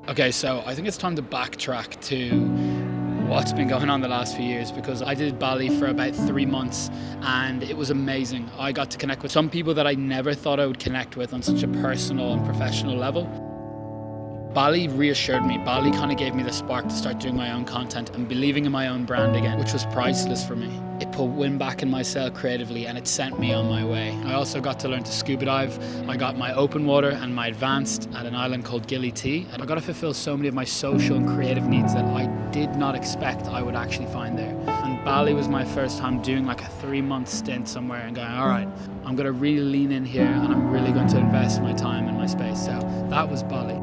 Okay, so I think it's time to backtrack to what's been going on the last few years, because I did Bali for about 3 months and it was amazing. I got to connect with some people that I never thought I would connect with on such a personal and professional level. Bali reassured me. Bali kind of gave me the spark to start doing my own content and believing in my own brand again, which was priceless for me. It put wind back in my sail creatively and it sent me on my way. I also got to learn to scuba dive. I got my open water and my advanced at an island called Gili T. And I got to fulfill so many of my social and creative needs that I did not expect I would actually find there. And Bali was my first time doing like a 3-month stint somewhere and going, all right, I'm going to really lean in here and I'm really going to invest my time and my space. So that was Bali.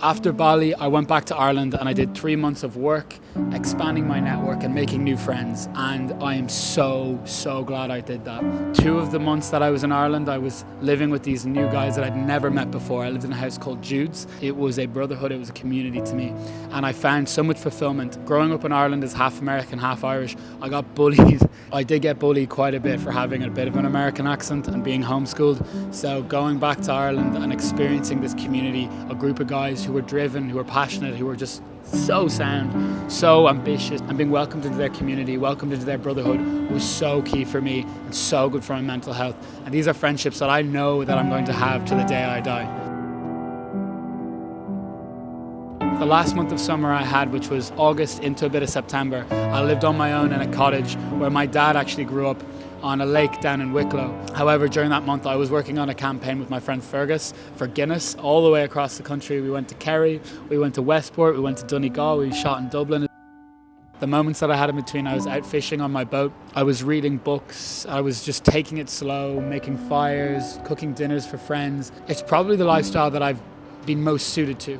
After Bali, I went back to Ireland and I did 3 months of work, expanding my network and making new friends. And I am so glad I did that. 2 of the months that I was in Ireland, I was living with these new guys that I'd never met before. I lived in a house called Jude's. It was a brotherhood, it was a community to me. And I found so much fulfillment. Growing up in Ireland as half American, half Irish, I got bullied. I did get bullied quite a bit for having a bit of an American accent and being homeschooled. So going back to Ireland and experiencing this community, a group of guys who were driven, who were passionate, who were just so sound, so ambitious, and being welcomed into their community, welcomed into their brotherhood was so key for me and so good for my mental health. And these are friendships that I know that I'm going to have to the day I die. The last month of summer I had, which was August into a bit of September, I lived on my own in a cottage where my dad actually grew up, on a lake down in Wicklow. However, during that month I was working on a campaign with my friend Fergus for Guinness all the way across the country. We went to Kerry, we went to Westport, we went to Donegal, we shot in Dublin. The moments that I had in between, I was out fishing on my boat, I was reading books, I was just taking it slow, making fires, cooking dinners for friends. It's probably the lifestyle that I've been most suited to,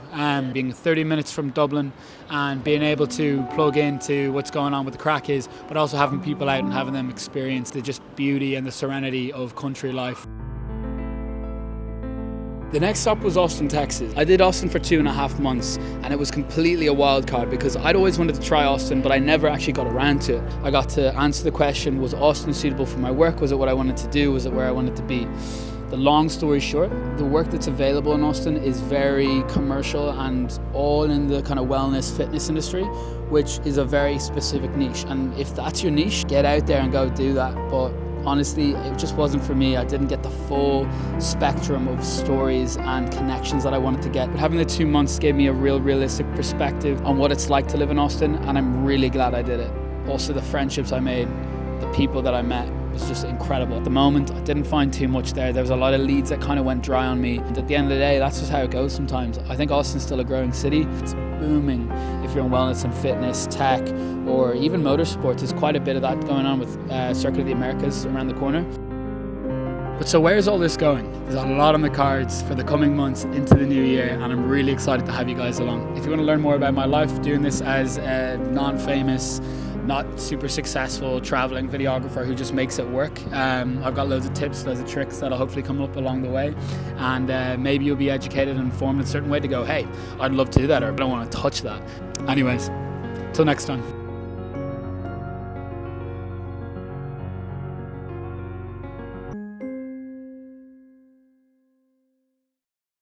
being 30 minutes from Dublin and being able to plug into what's going on with the crack is, but also having people out and having them experience the just beauty and the serenity of country life. The next stop was Austin, Texas. I did Austin for 2.5 months and it was completely a wild card because I'd always wanted to try Austin, but I never actually got around to it. I got to answer the question, was Austin suitable for my work? Was it what I wanted to do? Was it where I wanted to be? The long story short, the work that's available in Austin is very commercial and all in the kind of wellness fitness industry, which is a very specific niche. And if that's your niche, get out there and go do that. But honestly, it just wasn't for me. I didn't get the full spectrum of stories and connections that I wanted to get. But having the 2 months gave me a realistic perspective on what it's like to live in Austin, and I'm really glad I did it. Also, the friendships I made, the people that I met, was just incredible. At the moment, I didn't find too much there. There was a lot of leads that kind of went dry on me. And at the end of the day, that's just how it goes sometimes. I think Austin's still a growing city. It's booming if you're in wellness and fitness, tech, or even motorsports. There's quite a bit of that going on with Circuit of the Americas around the corner. But so where's all this going? There's a lot on the cards for the coming months into the new year, and I'm really excited to have you guys along. If you want to learn more about my life, doing this as a non-famous, not super successful traveling videographer who just makes it work. I've got loads of tips, loads of tricks that'll hopefully come up along the way, and maybe you'll be educated and informed in a certain way to go, hey, I'd love to do that, or I don't want to touch that. Anyways, till next time.